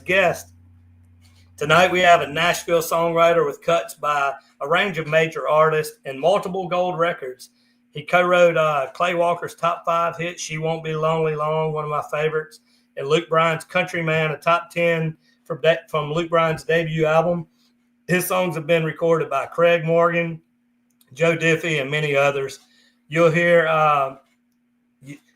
guest. Tonight we have a Nashville songwriter with cuts by a range of major artists and multiple gold records. He co-wrote Clay Walker's top 5 hits, She Won't Be Lonely Long, one of my favorites, and Luke Bryan's Countryman, a top 10 from Luke Bryan's debut album. His songs have been recorded by Craig Morgan, Joe Diffie, and many others. You'll hear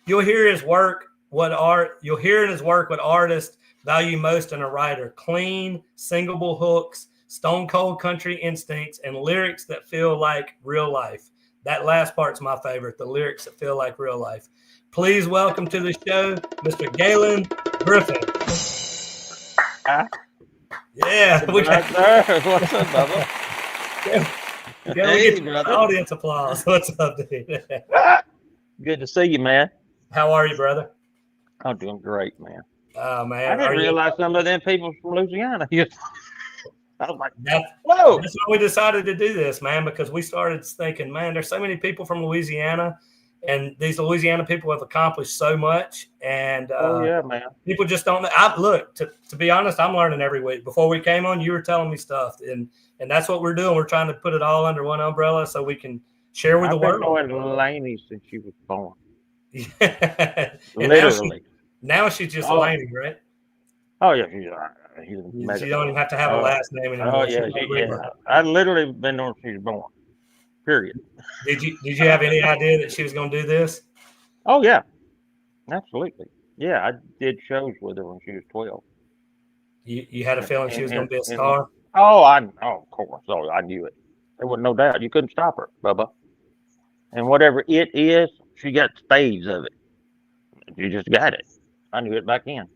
his work what artists value most in a writer: clean, singable hooks, stone cold country instincts, and lyrics that feel like real life. That last part's my favorite, the lyrics that feel like real life. Please welcome to the show, Mr. Galen Griffin. Yeah. What's up, Bubba? Hey, brother. Audience applause. What's up, dude? Good to see you, man. How are you, brother? I'm doing great, man. Oh, man. I didn't realize some of them people from Louisiana. I was like, whoa. That's why we decided to do this, man, because we started thinking, man, there's so many people from Louisiana, and these Louisiana people have accomplished so much. And yeah, man. People just don't know. Look, to be honest, I'm learning every week. Before we came on, you were telling me stuff, and that's what we're doing. We're trying to put it all under one umbrella so we can share with the world. I've been knowing Laney since she was born. Literally. Now she's just Laney, right? Oh, yeah. You don't even have to have a last name anymore. Oh, yeah. I literally been knowing she was born. Period. Did you have any idea that she was going to do this? Oh, yeah. Absolutely. Yeah, I did shows with her when she was 12. You had a feeling she was going to be a star? Of course. Oh, I knew it. There wasn't no doubt. You couldn't stop her, Bubba. And whatever it is, she got spades of it. You just got it. I knew it back then.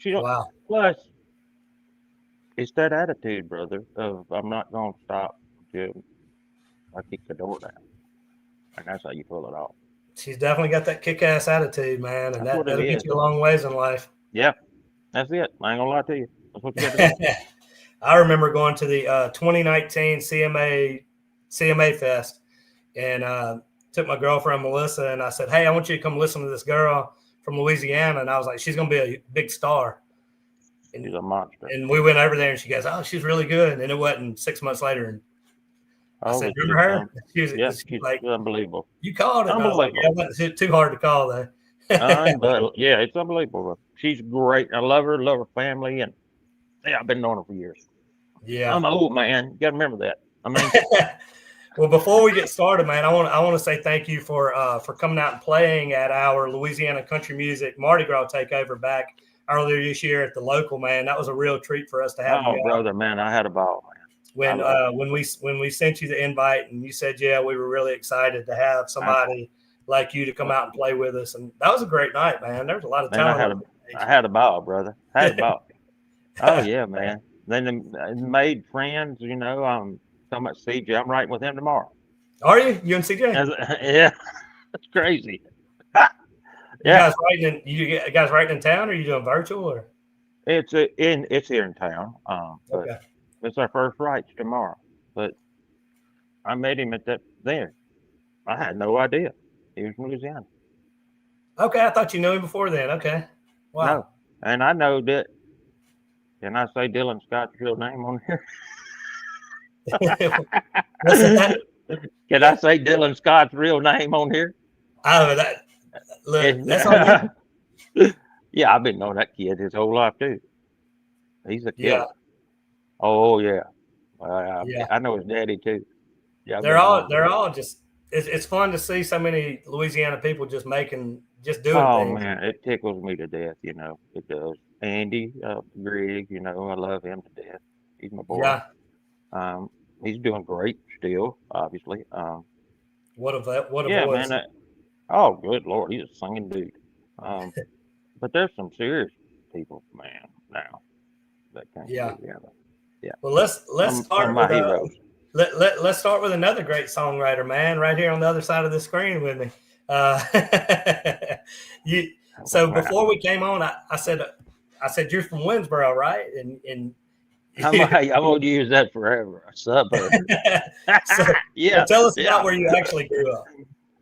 Wow. Plus, it's that attitude, brother, of I'm not going to stop until I kick the door down. And that's how you pull it off. She's definitely got that kick-ass attitude, man, and that'll get you a long ways in life. Yeah, that's it. I ain't going to lie to you. That's what you got to do. I remember going to the 2019 CMA Fest, and took my girlfriend, Melissa, and I said, hey, I want you to come listen to this girl from Louisiana. And I was like, she's going to be a big star. And, she's a monster. And we went over there, and she goes, oh, she's really good. And it wasn't 6 months later. And I said, remember her? She's like, unbelievable. You called it. Unbelievable. Like, yeah, it was too hard to call, though. Yeah, it's unbelievable. She's great. I love her family. And yeah, I've been knowing her for years. Yeah. I'm old, man. You got to remember that. I mean, well, before we get started, man, I want to say thank you for coming out and playing at our Louisiana Country Music Mardi Gras takeover back earlier this year at the local, man. That was a real treat for us to have. Oh, brother, man, I had a ball, man. When we sent you the invite and you said, yeah, we were really excited to have somebody like you to come out and play with us, and that was a great night, man. There was a lot of talent. I had a ball, brother. I had a ball. Oh yeah, man. Then I made friends, you know. I'm talking about CJ. I'm writing with him tomorrow. Are you? You and CJ? Yeah. That's crazy. Yeah. You guys writing in town, or are you doing virtual, or? It's here in town. Okay. It's our first writes tomorrow. But I met him there. I had no idea. He was from Louisiana. Okay, I thought you knew him before then. Okay. Wow. No. And I know that. Can I say Dylan Scott's real name on here? Can I say Dylan Scott's real name on here? Oh, that's on you. Yeah, I've been knowing that kid his whole life too. He's a kid. Yeah. Oh yeah. I know his daddy too. Yeah, they're all just. It's fun to see so many Louisiana people just doing things. Oh man, it tickles me to death. You know, it does. Andy Grigg, you know, I love him to death. He's my boy. Yeah. He's doing great still, obviously. What a voice. Man, oh, good Lord, he's a singing dude. But there's some serious people, man, now that can't do together. Yeah. Well, let's start with heroes. Let's start with another great songwriter, man, right here on the other side of the screen with me. Before we came on, I said you're from Winnsboro, right? And I'm gonna use that forever. A suburb. So tell us about where you actually grew up.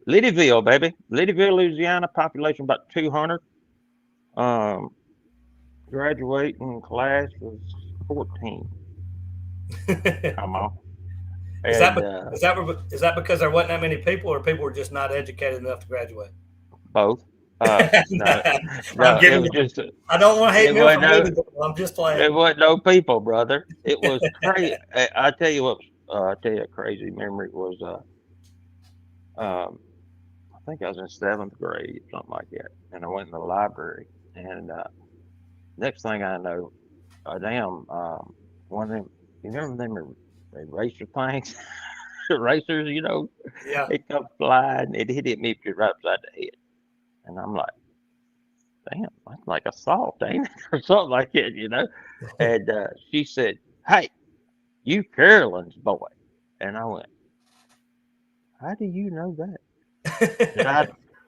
Liddyville, baby. Liddyville, Louisiana. Population about 200. graduating class was 14. Come on. Is that And is that because there wasn't that many people, or people were just not educated enough to graduate? both. No, I'm no, it giving was you. just I don't want to hate it men wasn't for no moving. I'm just there playing. wasn't no people, brother. It was crazy. I tell you what. I tell you a crazy memory was. Um, I think I was in seventh grade, something like that, and I went in the library, and next thing I know, a damn one of them. You remember them eraser things? Erasers, Yeah. it come flying. It hit me right upside the head, and I'm like, damn, that's like assault, ain't it, or something like that. And she said, "Hey, you Carolyn's boy," and I went, "How do you know that?"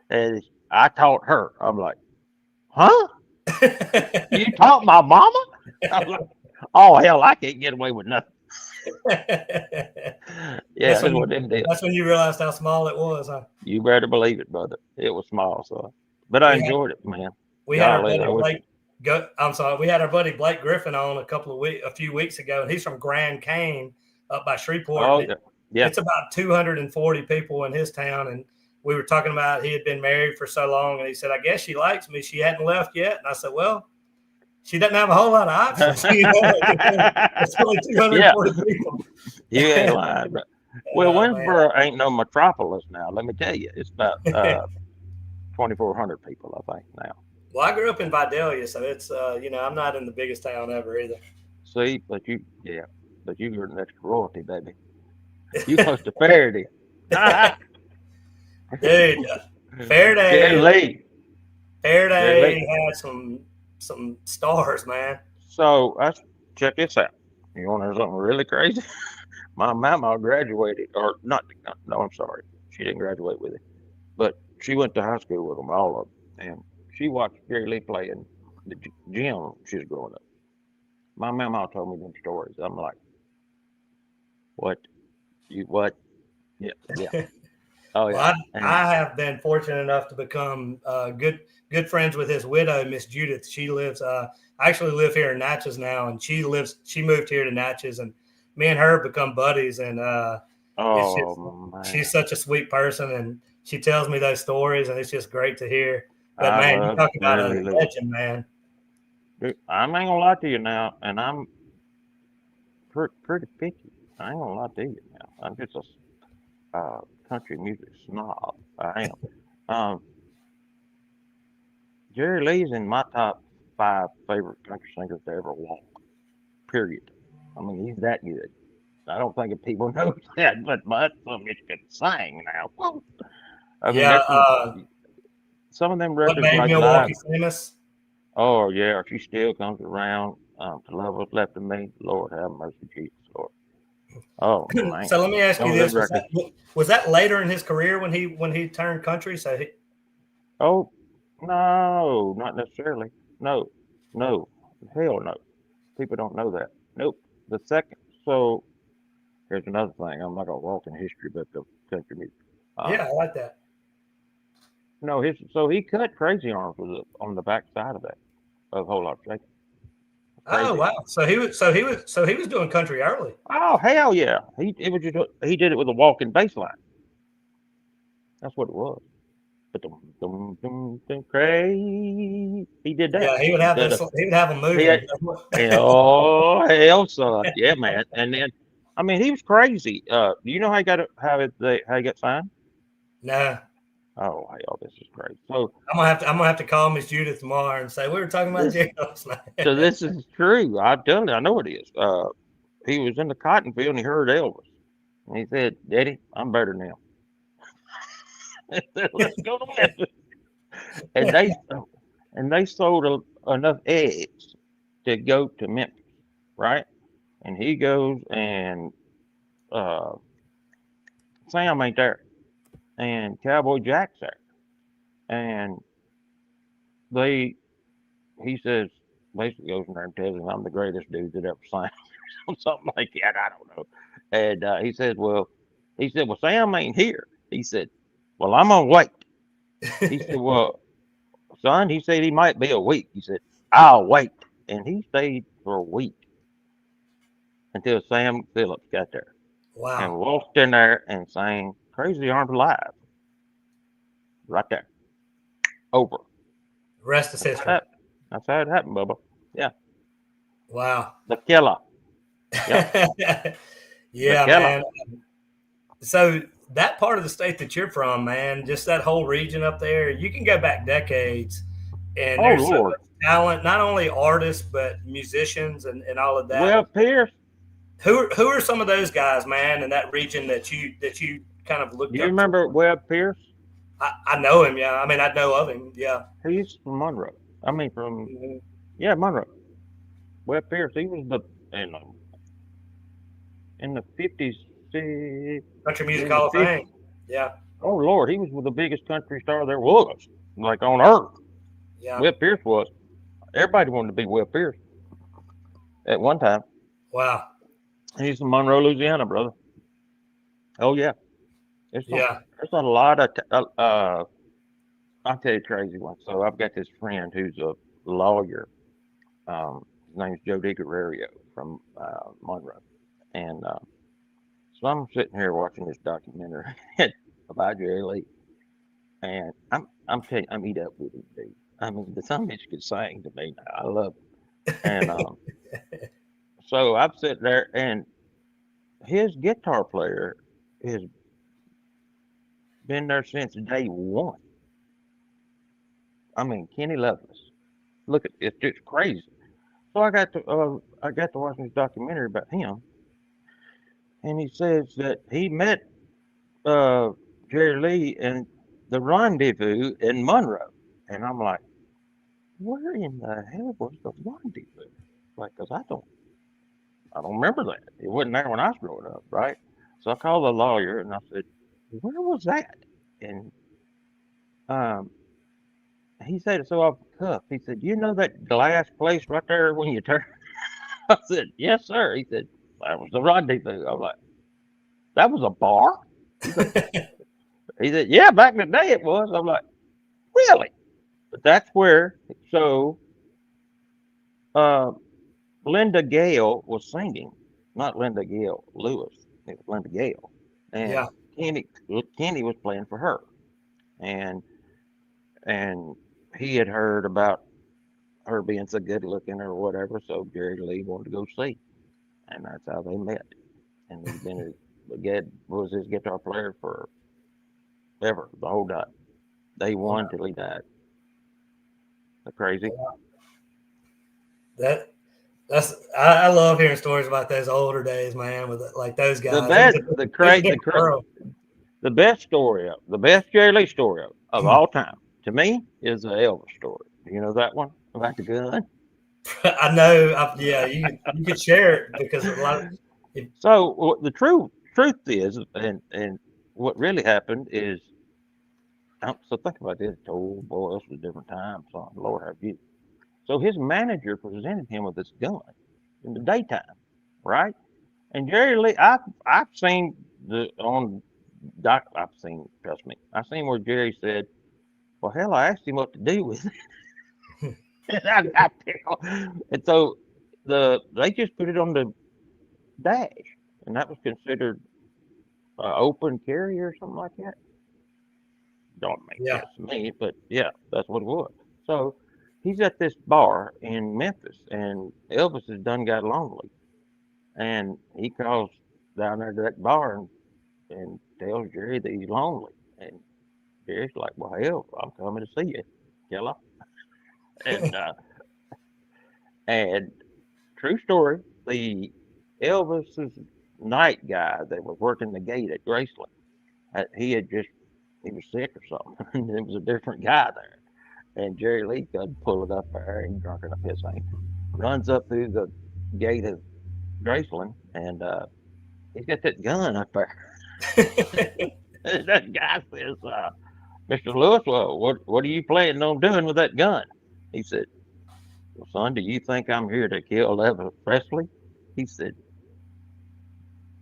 And I taught her. I'm like, "Huh? You taught my mama?" I'm like, "Oh hell, I can't get away with nothing." Yeah, that's that's when what them did. you realized how small it was, huh? You better believe it, brother. It was small, so but I We had enjoyed it, man. we had our Golly, I buddy wish. Blake. I'm sorry. We had our buddy Blake Griffin on a few weeks ago, and he's from Grand Cane up by Shreveport, Oh and yeah, yeah. it's about 240 people in his town. And we were talking about he had been married for so long, and he said, "I guess she likes me. She hadn't left yet." And I said, "Well, she doesn't have a whole lot of options. It's only Yeah, 240 people." you ain't lying. But, well, Oh man. Winnsboro ain't no metropolis now. Let me tell you, it's about 2,400 people, I think now. Well, I grew up in Vidalia, so it's I'm not in the biggest town ever either. See, yeah, but you got next to royalty, baby. You close to Faraday. Dude, Jerry Faraday Lee. Jerry Faraday Lee. had some stars, man. So let's check this out. You want to know something really crazy? My mama graduated, or not? No, I'm sorry, she didn't graduate with it, but she went to high school with them, all of them, and she watched Jerry Lee play in the gym when she was growing up. My mama told me them stories. I'm like, what? You what? Yeah, yeah. Oh Well, yeah. And I have been fortunate enough to become good friends with his widow, Miss Judith. She lives. I actually live here in Natchez now, and she moved here to Natchez, and me and her have become buddies. And it's just oh man, she's such a sweet person, and she tells me those stories, and it's just great to hear. But I man, you love talk about a Jerry Lee. legend, man. Dude, I ain't gonna lie to you now, and I'm pretty picky. I ain't gonna lie to you now. I'm just a country music snob. I am. Um, Jerry Lee's in my top five favorite country singers to ever walk. Period. I mean, he's that good. I don't think if people know that, but some it can sing now. Woo. I mean, Yeah. there's some of them What records made like live. Milwaukee famous? Oh yeah, she still comes around. To love what's left of me, Lord have mercy, Jesus, Lord. Oh man, So let me ask some you of them this: records. was that later in his career when he turned country? So Oh no, not necessarily. No, no, hell no. People don't know that. Nope. The second. So here's another thing. I'm not gonna walk in history, but the country music. yeah, Um, I like that. no, his so he cut Crazy Arms was on the back side of that of Whole Lot of Shaking. Oh Crazy wow! Arms. So he was doing country early. Oh hell yeah. He did it with a walking bass line. That's what it was. But crazy. He did that Yeah, he would have instead those. of He would have them he had, moving. oh hell son. Yeah man. And then I mean he was crazy. Do you know how he got how he got signed? No, Oh hell, this is crazy. So I'm gonna have to call Miss Judith tomorrow and say we were talking about this Jerry last so night. this is true. I'm telling you, I know it is. He was in the cotton field and he heard Elvis. And he said, Daddy, I'm better than him. He said, let's go to Memphis. And they sold enough eggs to go to Memphis, right? And he goes and uh, Sam ain't there, and Cowboy Jack's there, and they he says basically goes in there and tells him I'm the greatest dude that ever sang, or something like that. I don't know. And he said, well, Sam ain't here. He said, well, I'm gonna wait. He said, well, son, he said he might be a week. He said, I'll wait. and he stayed for a week until Sam Phillips got there and Wow. walked in there and sang "Crazy Arms Alive" right there. Over. The rest is That's how, history. that's how it happened, Bubba. Yeah, Wow. the killer. Yep, the Yeah, killer. man. So that part of the state that you're from, man, just that whole region up there, you can go back decades, and Oh there's so Lord. much talent, not only artists but musicians and all of that. Well, Pierce, Who are some of those guys, man, in that region that you kind of do looked you up to? remember Webb Pierce? I know him, yeah. I mean, I know of him, yeah. He's from Monroe. I mean, from Mhm. yeah, Monroe. Webb Pierce. He was the in the in the 50s. In Country Music the Hall of 50s. Fame, yeah, Oh Lord, he was the biggest country star there was, like on earth. yeah. Webb Pierce was. Everybody wanted to be Webb Pierce at one time. Wow, He's from Monroe, Louisiana, brother. Oh yeah, yeah, there's a lot of I'll tell you a crazy one. So I've got this friend who's a lawyer. His name's Joe DiGuerrero from Monroe, and so I'm sitting here watching this documentary about Jerry Lee, and I'm telling you, I'm eat up with him, dude. I mean, the some bitch could sing to me now. I love it, and so I'm sitting there, and his guitar player has been there since day one. I mean, Kenny Lovelace. Look at it's just crazy. So I got to watch this documentary about him, and he says that he met uh, Jerry Lee in the Rendezvous in Monroe, and I'm like, where in the hell was the Rendezvous? Like, cause I don't remember that. It wasn't there when I was growing up, right? So I called the lawyer and I said, where was that? And um, he said it so off the cuff. He said, you know that glass place right there when you turn? I said, yes, sir. He said, that was the Rendezvous. I was like, that was a bar? He said, yeah, back in the day it was. I'm like, really? But that's where, so uh, Linda Gale was singing, not Linda Gale Lewis. It was Linda Gale, and yeah. Kenny Kenny was playing for her, and and he had heard about her being so good looking or whatever, so Jerry Lee wanted to go see, and that's how they met. And he's been was his guitar player for ever, the whole time, day one Wow. till he died. That's crazy. That I love hearing stories about those older days, man. With like those The guys, best, it was a different world. the best story the best Jerry Lee story of all time to me is the Elvis story. Do you know that one about the gun? I know. Yeah, you could share it because a lot of it, So the truth is, and what really happened is, so think about this. Oh boy, this was a different time. So Lord have you. So his manager presented him with this gun in the daytime, right? And Jerry Lee, I've seen the on doc. I've seen, trust me, I've seen where Jerry said, "Well, hell, I asked him what to do with it." And I got tickled. And so they just put it on the dash, and that was considered open carry or something like that. Don't make yeah, sense to me, but yeah, that's what it was. So he's at this bar in Memphis, and Elvis has done got lonely, and he calls down there to that bar and tells Jerry that he's lonely, and Jerry's like, "Well, hell, I'm coming to see you, killer." And and true story, the Elvis's night guy that was working the gate at Graceland, he was sick or something, and there was a different guy there. And Jerry Lee could pull it up there, and drunk enough his thing, runs up through the gate of Graceland, and he's got that gun up there. That guy says, "Mr. Lewis, well, what are you planning on doing with that gun?" He said, "Well, son, do you think I'm here to kill Elvis Presley?" He said,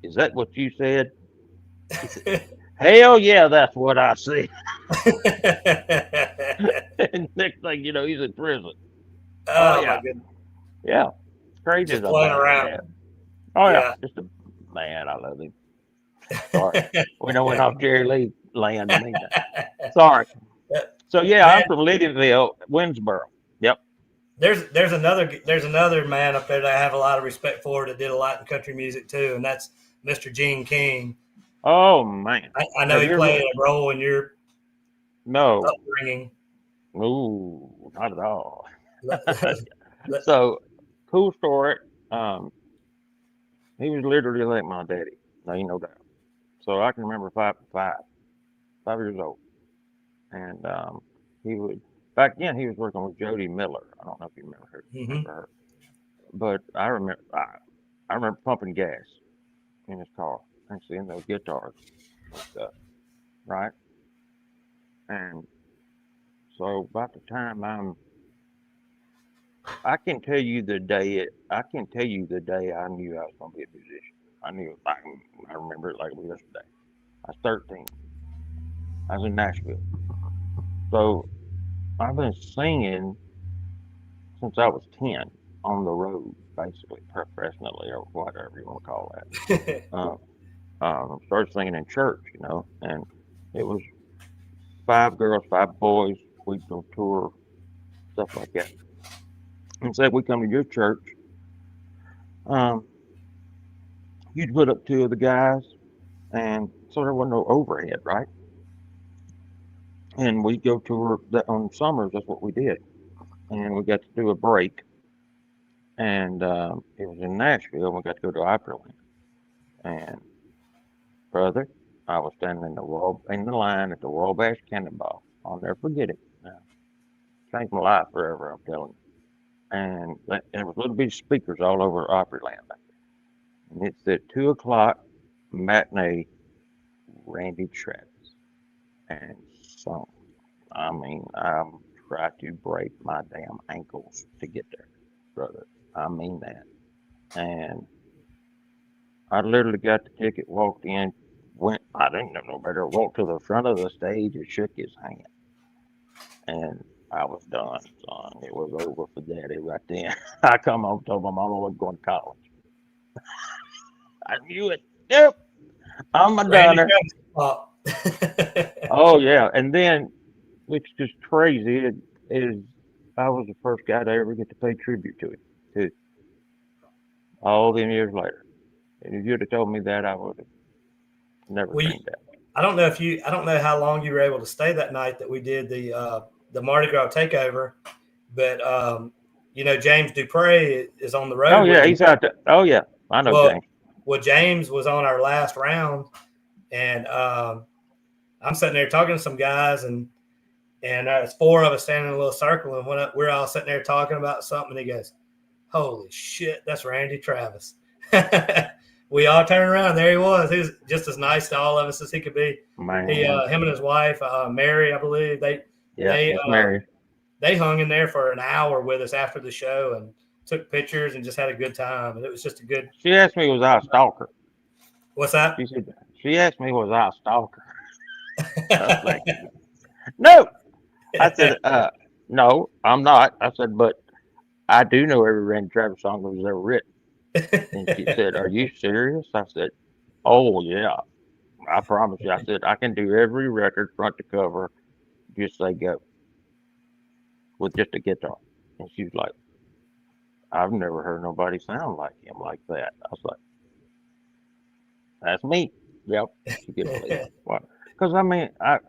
"Is that what you said?" He said, "Hell yeah, that's what I said." And next thing you know, he's in prison. Oh oh my yeah, goodness. Yeah, it's crazy just as a playing band, around. man. Oh yeah, Yeah. just a man. I love him. Sorry, we don't went off Jerry Lee land to me now. Sorry. So yeah, Man, I'm from Lydenville, Winnsboro. Yep. there's another man up there that I have a lot of respect for that did a lot in country music too, and that's Mr. Gene King. Oh man, I know have he you ever? played a role in your No, upbringing. no, not at all. So cool story. Um, he was literally like my daddy. No, you know that. So I can remember five years old, and he would back then he was working with Jody Miller. I don't know if you hmm remember her, but I remember pumping gas in his car and seeing those guitars and stuff, right? And so about the time I can tell you the day I knew I was going to be a musician. I knew I remember it like it was yesterday. I was 13. I was in Nashville. So I've been singing since I was 10 on the road, basically professionally or whatever you want to call that. Started singing in church, and it was five girls, five boys. We'd go tour, stuff like that. And say we come to your church, um, you'd put up two of the guys, and so there wasn't no overhead, right? And we'd go tour that on summers. That's what we did, and we got to do a break, and it was in Nashville. And we got to go to Opryland, and brother, I was standing in the line at the Wabash Cannonball. I'll never forget it. Changed my life forever. I'm telling you. And there was little bitty speakers all over Opryland back there, and it said 2 o'clock matinee Randy Travis and song. I mean, I'm trying to break my damn ankles to get there, brother. I mean that. And I literally got the ticket, walked in, I didn't know no better, walked to the front of the stage and shook his hand. And I was done, son. It was over for daddy right then. I come home, told my mama I was going to college. I knew it. Yep, I'm a Randy dunner. Travis. Oh, yeah. And then, which is crazy, is I was the first guy to ever get to pay tribute to him, too, all them years later. And if you'd have told me that, I would have never we dreamed that. I don't know how long you were able to stay that night that we did the Mardi Gras takeover, but James Dupre is on the Oh, road with yeah, him. he's out there. Oh, yeah, I know Well, James. James was on our last round, and I'm sitting there talking to some guys, and there's four of us standing in a little circle, and we're all sitting there talking about something, and he goes, "Holy shit, that's Randy Travis." We all turned around. There he was. He was just as nice to all of us as he could be. Man, Him and his wife, Mary, I believe, yeah, they Miss Mary. they hung in there for an hour with us after the show and took pictures and just had a good time. And it was just a good. She asked me, was I a stalker? What's that? She said, she asked me, was I a stalker? I was like, no. I said, no, I'm not. I said, but I do know every Randy Travis song that was ever written. And she said, are you serious? I said, oh, yeah. I promise you. I said, I can do every record front to cover. Just say go with just a guitar. And she was like, I've never heard nobody sound like him like that. I was like, that's me. Yep. She couldn't believe it. Why? Because I mean, I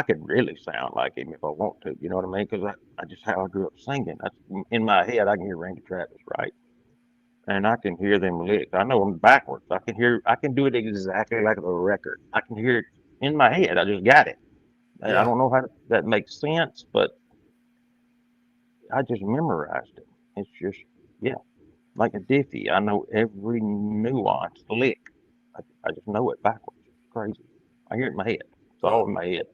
could really sound like him if I want to. You know what I mean? Because I just how I grew up singing. That's in my head. I can hear Randy Travis, right? And I can hear them licks. I know them backwards. I can do it exactly like the record. I can hear it in my head. I just got it. And I Yeah. don't know how that makes sense, but I just memorized it. It's just, yeah, like a diffie. I know every nuance lick. I just know it backwards. It's crazy. I hear it in my head. It's all Well, in my head.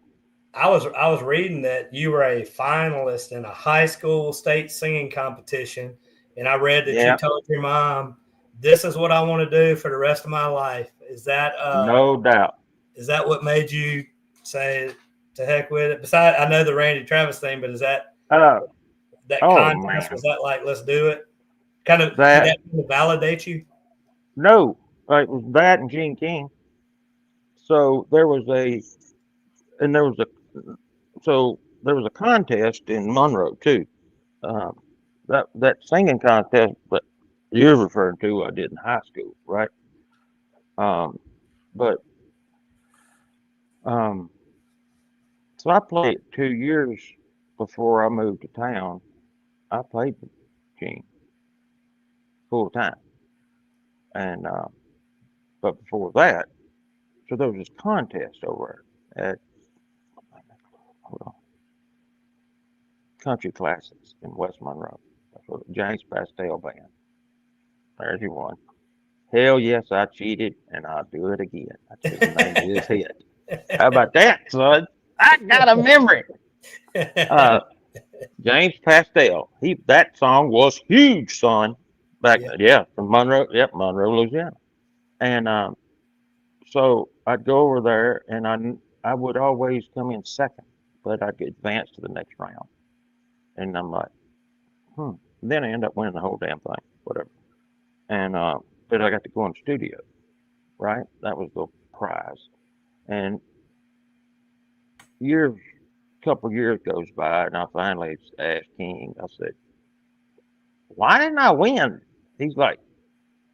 I was reading that you were a finalist in a high school state singing competition, and I read that you Yeah, told your mom, "This is what I want to do for the rest of my life." no doubt. Is that what made you say to heck with it? Besides, I know the Randy Travis thing, but is that Uh, that Oh contest? man, Was that like, let's do it? Kind of, did that that kind of validate you? no, it was that and Gene King. So there was a and there was a so there was a contest in Monroe too. Um, that singing contest that you're referring to, I did in high school, right? Um, but um, so I played 2 years before I moved to town. I played with Gene full time, and but before that, so there was this contest over at hold on, Country Classics in West Monroe. That's what James Pastel Band. There's your one. Hell yes, I cheated, and I'll do it again. That's the name of his hit. How about that, son? I got a memory. Uh, James Pastel. That song was huge, son. Back Yeah. yeah, from Monroe. Yep, Monroe, Louisiana. And so I'd go over there, and I would always come in second, but I'd get advanced to the next round. And I'm like, hmm. Then I end up winning the whole damn thing, whatever. And but I got to go in the studio, right? That was the prize. And years, couple years goes by, and I finally asked King. I said, "Why didn't I win?" He's like,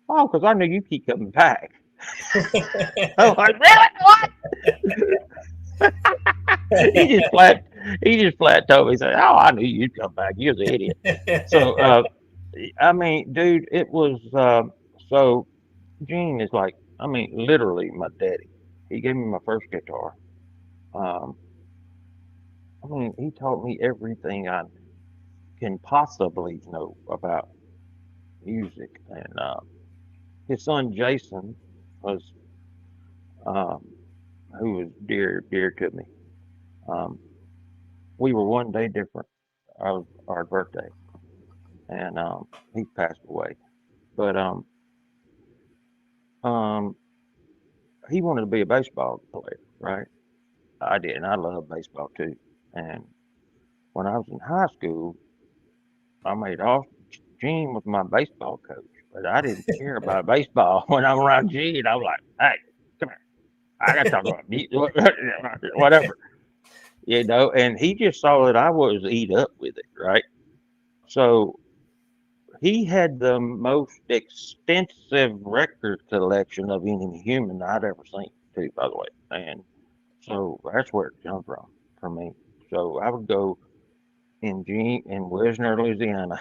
"Oh, because I knew you keep coming back." I'm like, "Really? What?" he just flat, he just flat told me, he said, "Oh, I knew you'd come back. You're the idiot." So, I mean, dude, it was so. Gene is like, I mean, literally my daddy. He gave me my first guitar. Um, I mean, he taught me everything I can possibly know about music. And his son Jason was, um, who was dear to me. Um, we were one day different of our birthday, and he passed away. But um, he wanted to be a baseball player, right? I did, and I love baseball too. And when I was in high school, I made off. Gene was my baseball coach, but I didn't care about baseball. When I'm around Gene, I'm like, "Hey, come here. I got to talk about whatever, you know." And he just saw that I was eat up with it, right? So he had the most extensive record collection of any human I'd ever seen, too, by the way. And so that's where it comes from for me. So I would go in Wisner, Louisiana,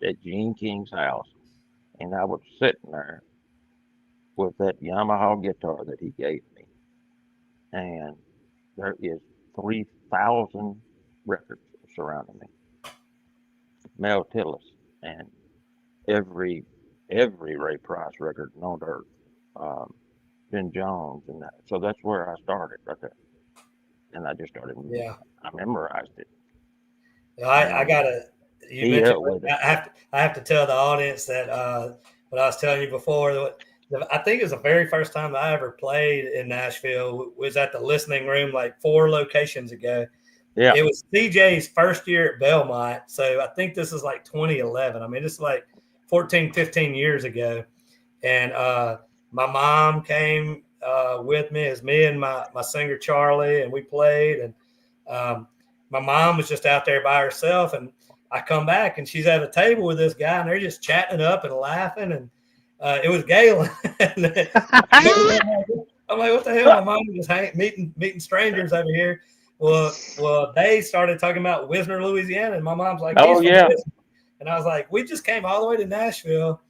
at Gene King's house, and I was sitting there with that Yamaha guitar that he gave me, and there is 3,000 records surrounding me, Mel Tillis, and every Ray Price record known to earth, um, Ben Jones, and that. So that's where I started right there, and I just started. Yeah. I memorized it, I and gotta. You eat mentioned. up with it. I have to tell the audience that what I was telling you before. I think it was the very first time I ever played in Nashville was at the listening room like 4 locations ago. Yeah. It was CJ's first year at Belmont, so I think this is like 2011. I mean, it's like 14, 15 years ago. And my mom came with me. It was me and my singer Charlie, and we played. And um, my mom was just out there by herself, and I come back, and she's at a table with this guy, and they're just chatting it up and laughing. And it was Galen. I'm like, what the hell? My mom was just meeting strangers over here. Well, they started talking about Wisner, Louisiana, and my mom's like, he's Oh from yeah. Wisner. And I was like, we just came all the way to Nashville,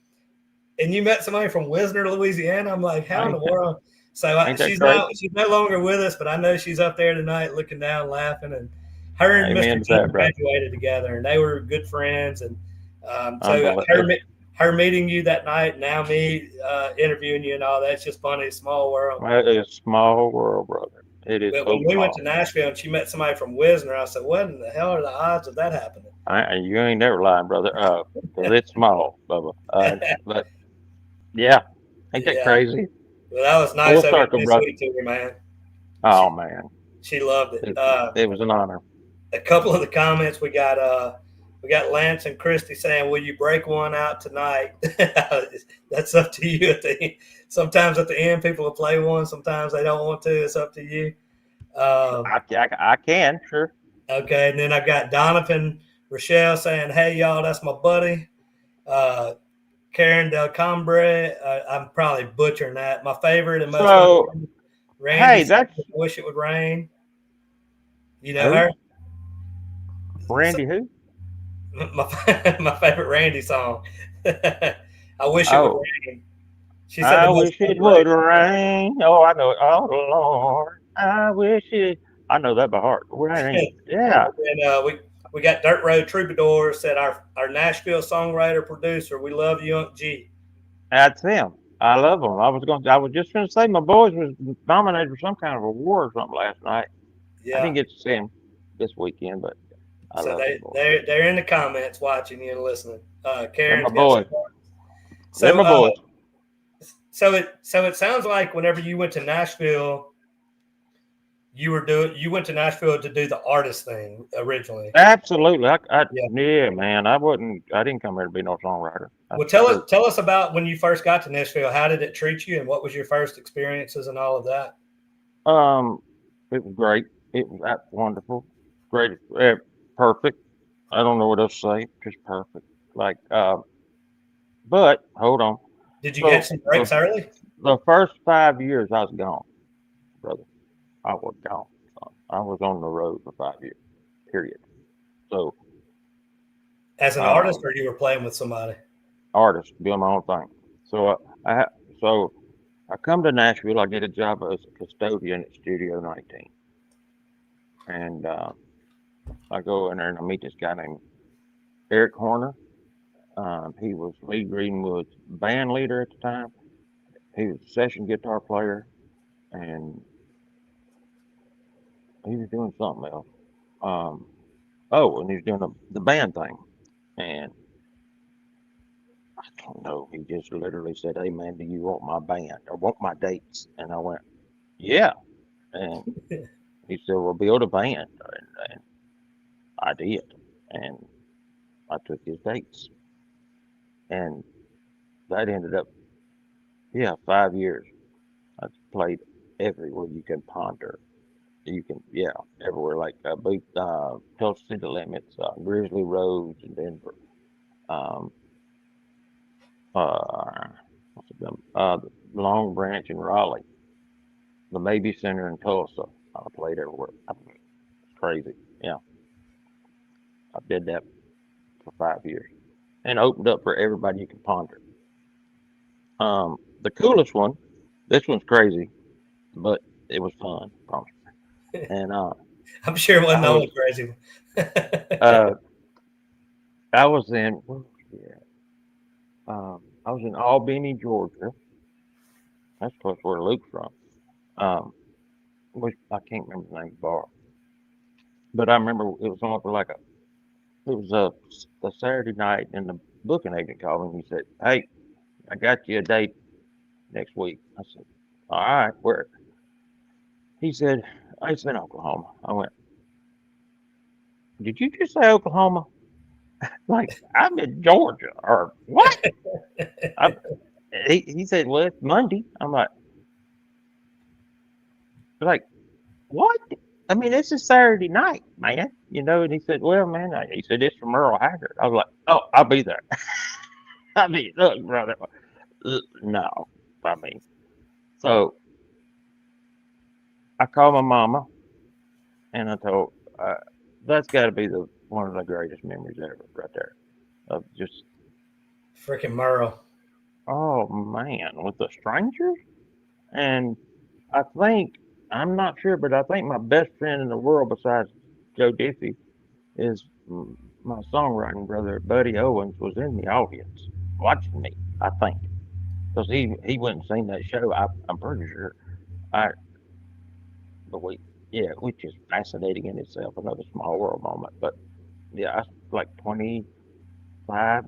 and you met somebody from Wisner, Louisiana. I'm like, how in the Ain't, world? So ain't that she's great? no longer with us, but I know she's up there tonight, looking down, laughing. And her and Mr. Amen to King that, brother. graduated together, and they were good friends. And so Unbelievable. her meeting you that night, now me interviewing you and all that's just funny. It's a small world. It is a small world, brother. It is But so when we went to small. Nashville and she met somebody from Wisner, I said, what in the hell are the odds of that happening? You ain't never lying, brother. 'Cause it's small, Bubba. But yeah, ain't that Yeah. crazy? Well, that was nice Full of you to circle, be brother. sweet to her, man. Oh man, She loved it. it was an honor. A couple of the comments we got We got Lance and Christy saying, "Will you break one out tonight?" That's up to you. Sometimes at the end, people will play one. Sometimes they don't want to. It's up to you. Um, I can, sure. okay, and then I've got Donovan Rochelle saying, "Hey y'all, that's my buddy." Karen Del Cambre, I'm probably butchering that. My favorite and most So, Randy. hey, that's I wish it would rain. You know who? her? So, Randy who? my favorite Randy song. I wish it would Oh, rain. She said the I most wish it would underrated. rain. Oh, I know it. Oh, Lord, I wish it. I know that by heart. Rain. Yeah, And we got Dirt Road Troubadour said our Nashville songwriter producer. We love you, Unc G. that's him. I love him. I was just going to say my boys was nominated for some kind of award or something last night. I Yeah. didn't get to see him this weekend, but I So love them boys. they're in the comments watching you and listening. They're my Karen's got some. boys. They're So my boys. so it sounds like whenever you went to Nashville, you went to Nashville to do the artist thing originally. Absolutely. Yeah. Yeah, man. I didn't come here to be no songwriter. That's Well, for sure. tell us about when you first got to Nashville. How did it treat you, and what was your first experiences and all of that? Um, it was great. It was wonderful. Great. Perfect. I don't know what else to say. Just perfect. Like, but hold on. Did you get So some breaks early? the first 5 years I was gone, brother. I was gone. I was on the road for 5 years. Period. So, As an artist, um, or you were playing with somebody? artist doing my own thing. So so I come to Nashville. I get a job as a custodian at Studio 19, and I go in there and I meet this guy named Eric Horner. He was Lee Greenwood's band leader at the time. He was a session guitar player, and he was doing something else. Um, oh, and he was doing the band thing. And I don't know. He just literally said, "Hey, man, do you want my band or want my dates?" And I went, "Yeah." And he said, "Well, build a band." And I did. And I took his dates. And that ended up, yeah, 5 years. I played everywhere you can ponder. You can, yeah, everywhere like Tulsa City Limits, Grizzly Roads in Denver, um, what's it called? The Long Branch in Raleigh, the Maybe Center in Tulsa. I played everywhere. It's crazy. Yeah, I did that for 5 years and opened up for everybody you can ponder. The coolest one, this one's crazy, but it was fun. I promise. And I'm sure it wasn't I the was only crazy one. uh, I was in where was we at? I was in Albany, Georgia. That's close where Luke's from. Um, which I can't remember the name of the bar, but I remember it was on for like it was a Saturday night, and the booking agent called me and he said, "Hey, I got you a date next week." I said, "All right, where?" He said, "It's in Oklahoma." I went, "Did you just say Oklahoma?" Like I'm in Georgia or what? I, he said, "Well, it's Monday." I'm like what? I mean, this is Saturday night, man. You know, and he said, "Well, man," he said, "It's from Earl Haggard." I was like, "Oh, I'll be there." I mean, look, brother, no, I mean, so I called my mama and I told, uh, that's got to be the one of the greatest memories ever, right there, of just, Freaking Merle. oh man, with the strangers. And I think I'm not sure, but I think my best friend in the world besides Joe Diffie is my songwriting brother, Buddy Owens, was in the audience watching me. I think because he went and seen that show. I'm pretty sure. I but we yeah, which is fascinating in itself. Another small world moment. But yeah, I was like 25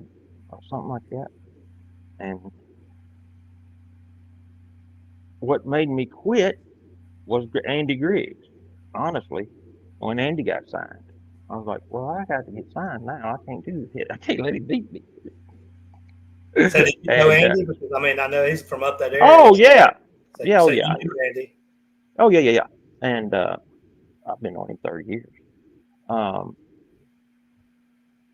or something like that. And what made me quit was Andy Griggs. Honestly, when Andy got signed, I was like, well, I got to get signed now. I can't do it. I can't let him beat me. So did you know And Andy? Because I mean, I know he's from up that area. oh yeah, So, yeah, oh so yeah, you knew Andy. oh yeah, yeah, yeah. And I've been on him 30 years. Um,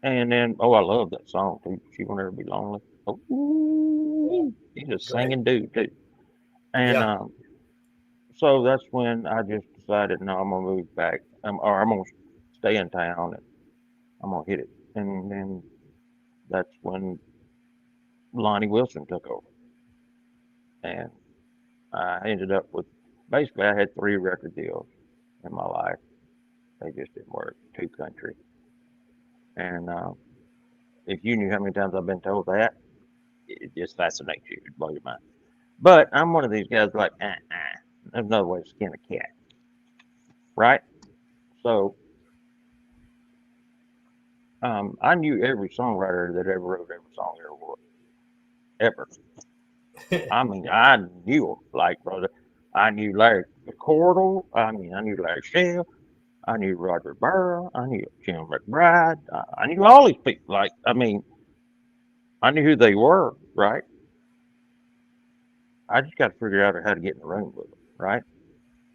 and then I love that song too. She Will Never Be Lonely. Oh, Yeah, ooh, he's a great. singing dude too. And Yeah. so that's when I just decided, no, I'm gonna move back, or I'm gonna stay in town and I'm gonna hit it. And then that's when Lonnie Wilson took over, and I ended up with basically I had 3 record deals in my life. They just didn't work. 2 country, and if you knew how many times I've been told that, it just fascinates you. It blows your mind. But I'm one of these guys like, there's another way to skin a cat, right? So I knew every songwriter that ever wrote every song ever. I mean, I knew them, like, brother. I knew Larry Cordell. I mean, I knew Larry Shell. I knew Roger Burrow. I knew Jim McBride. I knew all these people. Like, I mean, I knew who they were, right? I just got to figure out how to get in the room with them, right?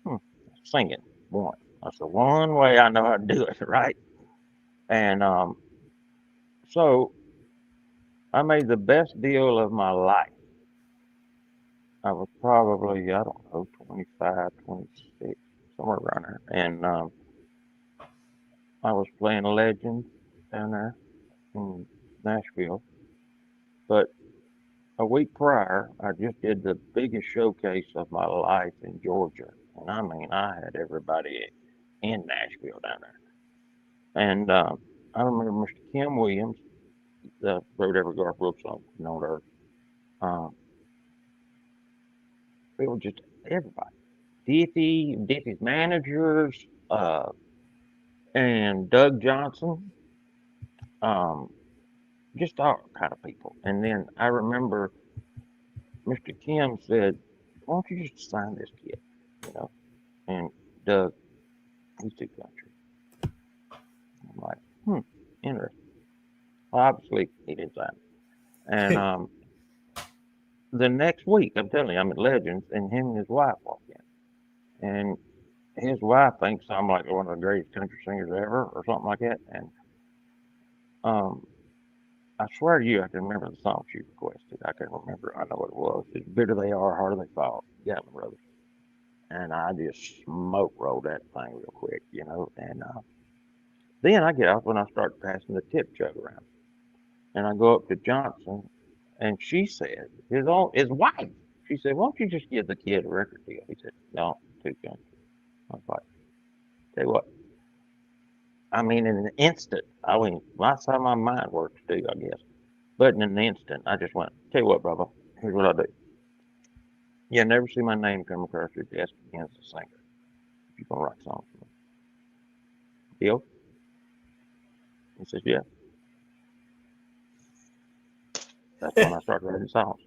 Hmm. Singing, one. That's the one way I know how to do it, right? And so I made the best deal of my life. I was probably, I don't know, 25, 26, somewhere around there. And I was playing Legends down there in Nashville. But a week prior, I just did the biggest showcase of my life in Georgia. And I mean, I had everybody in Nashville down there. And I remember Mr. Kim Williams, wrote every Garth Brooks song known to earth. Um, it was just everybody. Diffie's managers, and Doug Johnson, um, just all kind of people. And then I remember Mr. Kim said, "Why don't you just sign this kid?" You know, and Doug, he's too country. I'm like, interesting. Well, obviously he didn't sign. And the next week, I'm telling you, I'm at Legends, and him and his wife walk in, and his wife thinks I'm like one of the greatest country singers ever, or something like that. And um, I swear to you, I can remember the song she requested. I can remember. I know what it was. It's "Bitter They Are, Harder They Fall." Gallon Brothers. And I just smoke rolled that thing real quick, you know. And then I get off and I start passing the tip jug around, and I go up to Johnson, and she said, his wife, she said, "Why don't you just give the kid a record deal?" He said, "No, too country." I was like, "Tell you what." I mean, in an instant, I mean, that's how my mind works too, I guess. But in an instant, I just went, "Tell you what, brother, here's what I do. You'll never see my name come across your desk again as a singer. If you're gonna write songs for me. Deal?" He says, "Yeah." That's when I started writing songs.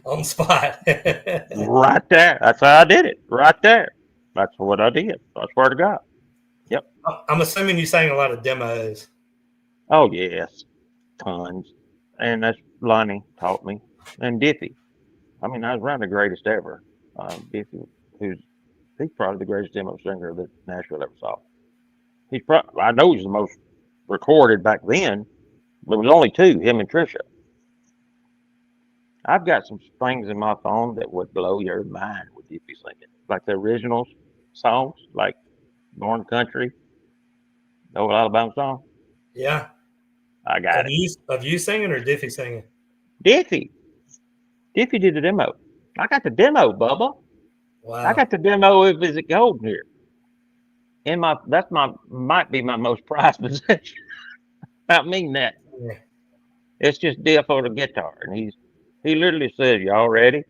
On the spot. Right there. That's how I did it. Right there. That's what I did. I swear to God. Yep. I'm assuming you sang a lot of demos. Oh yes. Tons. And that's Lonnie taught me. And Diffie. I mean, I was around the greatest ever. Diffie, he's probably the greatest demo singer that Nashville ever saw. I know he's the most recorded back then, but it was only 2, him and Trisha. I've got some things in my phone that would blow your mind with Diffie singing, like the original songs, like "Born Country," the old Alabama song. Yeah. I got it. Of you singing or Diffie singing? Diffie. Diffie did the demo. I got the demo, Bubba. I Wow. got the demo of Is It Gold here. Might be my most prized possession. I mean that. Yeah. It's just Diff on the guitar, and he literally says, "Y'all ready?"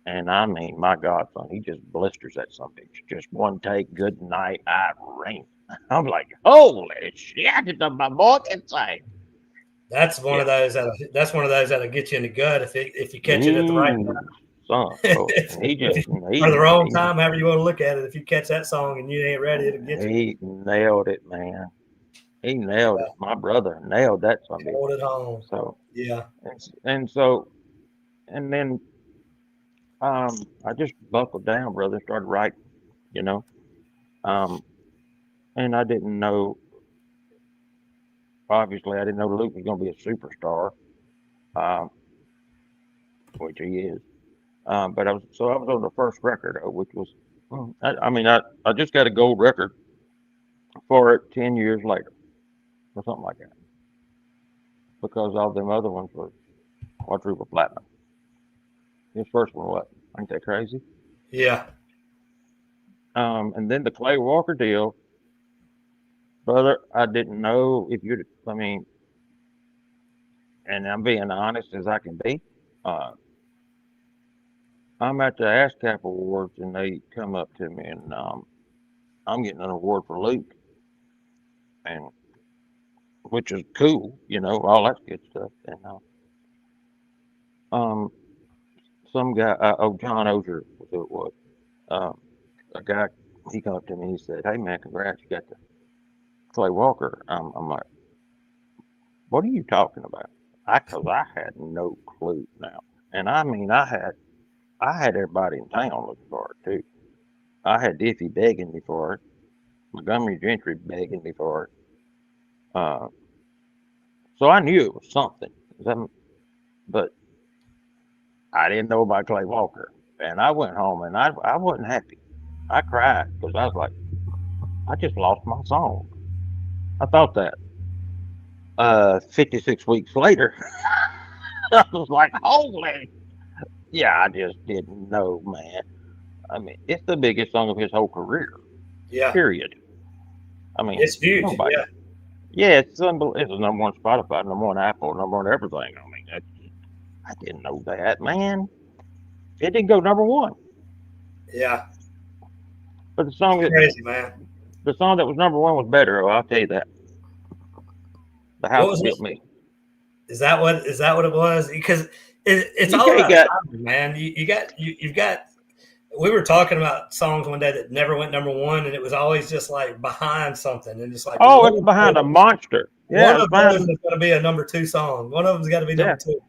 And I mean, my godson, he just blisters that son bitch. Just one take, good night, Irene. I'm like, holy shit, my boy can sing. That's one Yeah. of those that'll get you in the gut if you catch it at the right time. son. So he just or the wrong time, however you want to look at it. If you catch that song and you ain't ready, it'll get you. He nailed it, man. He nailed it. My brother nailed that song. Hold it home. So yeah, and then I just buckled down, brother. Started writing, you know. And I didn't know. Obviously, I didn't know Luke was going to be a superstar, which he is. But I was on the first record, which was, I just got a gold record for it 10 years later, or something like that, because all them other ones were quadruple platinum. His first one was. Ain't that crazy? Yeah. And then the Clay Walker deal, brother, I didn't know if you'd, and I'm being honest as I can be. I'm at the ASCAP Awards, and they come up to me, and I'm getting an award for Luke, and which is cool, all that good stuff. And some guy, John Ozier was who it was. A guy, he come up to me, and he said, "Hey man, congrats, you got the Clay Walker." I'm like, "What are you talking about?" Because I had no clue now, and I had everybody in town looking for it too. I had Diffie begging me for it, Montgomery Gentry begging me for it. So I knew it was something, but I didn't know about Clay Walker. And I went home and I wasn't happy. I cried because I was like, I just lost my song. I thought that. 56 weeks later, I was like, holy. Yeah, I just didn't know, man. It's the biggest song of his whole career. Yeah. Period. It's huge. Nobody. Yeah, it's unbelievable. It's number one Spotify, number one Apple, number one everything. I didn't know that, man. It didn't go number one. Yeah. But the song crazy, man. The song that was number one was better. I'll tell you that. The House Built Me. Is that what it was? Because it's all about timing, man. You've got. We were talking about songs one day that never went number one, and it was always just like behind something, and just like it's behind a monster. Yeah, one of them is going to be a number two song. One of them's got to be number two.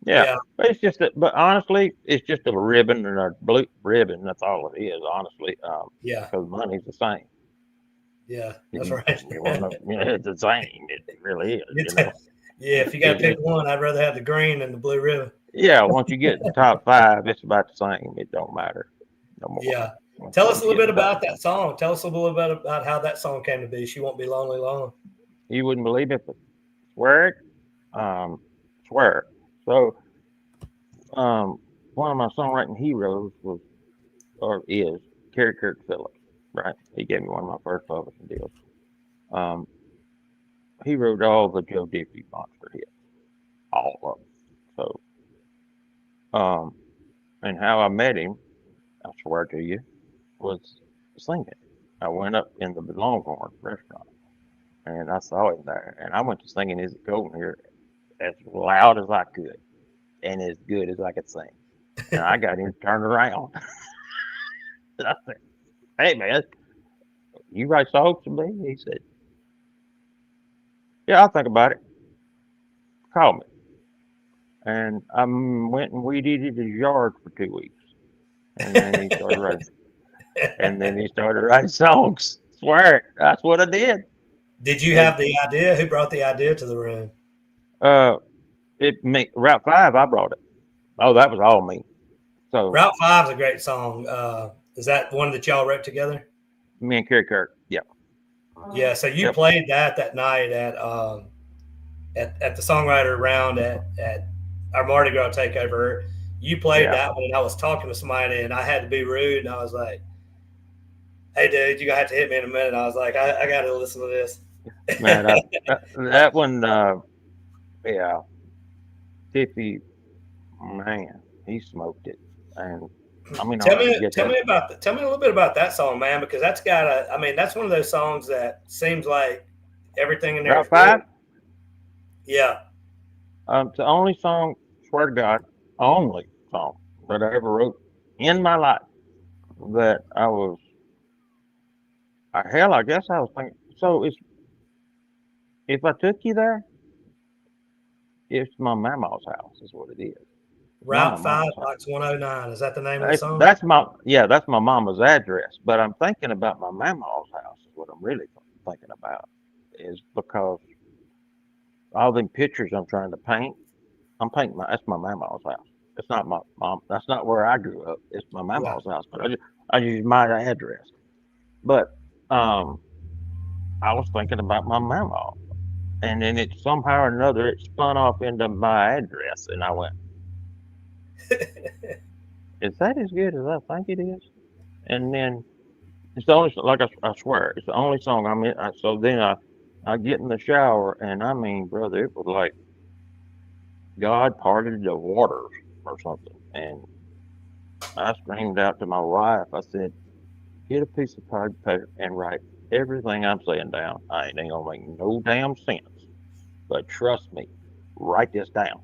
Yeah. But it's just but honestly, it's just a ribbon and a blue ribbon. That's all it is, honestly. Because money's the same. Yeah, that's right. It's the same. It really is. Yeah, if you got to pick one, I'd rather have the green than the blue ribbon. Yeah, once you get in the top five, it's about the same. It don't matter no more. Yeah. Tell us a little bit about that song. Tell us a little bit about how that song came to be. She Won't Be Lonely Long. You wouldn't believe it, but swear it. Swear it. So, one of my songwriting heroes is Kerry Kirk Phillips, right? He gave me one of my first publishing deals. He wrote all the Joe Diffie monster hits, all of them. So, and how I met him, I swear to you, was singing. I went up in the Longhorn restaurant, and I saw him there, and I went to singing Is It Golden here as loud as I could, and as good as I could sing. And I got him to turn around. And I said, "Hey man, you write songs to me?" He said, "Yeah, I'll think about it. Call me." And I went and weed-eated his yard for 2 weeks. And then he started writing. Songs. Swear it. That's what I did. Did you have the idea? Who brought the idea to the room? Route 5, I brought it. Oh, that was all me. So Route 5 is a great song. Is that one that y'all wrote together? Me and Kerry Kirk. Yeah. Yeah. So you played that night at the songwriter round at our Mardi Gras takeover. You played that one, and I was talking to somebody, and I had to be rude, and I was like, "Hey, dude, you're gonna have to hit me in a minute." I was like, "I got to listen to this." Man, that one, Tiffy, man, he smoked it. And tell me a little bit about that song, man, because that's that's one of those songs that seems like everything in there. Route 5? Yeah. The only song, swear to God, only song that I ever wrote in my life. That I guess I was thinking. So if I took you there, it's my mama's house, is what it is. It's Route Mama 5, Mama's house. box 109. Is that the name of the song? That's my mama's address. But I'm thinking about my mama's house. Is what I'm really thinking about. Is because all them pictures I'm trying to paint, I'm painting that's my mama's house. It's not my mom. That's not where I grew up. It's my Yeah. mama's house. But I use my address. But um, I was thinking about my mama, and then it somehow or another it spun off into my address, and I went, "Is that as good as I think it is?" And then it's the only like I swear it's the only song I'm in. So then I get in the shower, and I mean, brother, it was like God parted the waters or something, and I screamed out to my wife. I said, "Get a piece of paper and write everything I'm saying down. I ain't gonna make no damn sense, but trust me, write this down."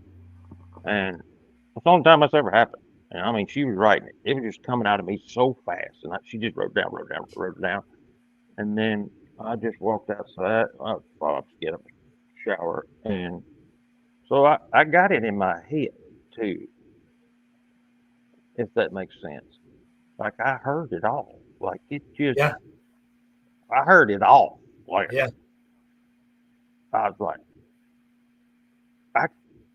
And it's the only time that's ever happened. And I mean, she was writing it. It was just coming out of me so fast. And she just wrote it down. And then I just walked outside. I thought I'd get a shower. And so I got it in my head, too, if that makes sense. Like I heard it all. Like it just, Yeah. I heard it all. Like Yeah. I was like, I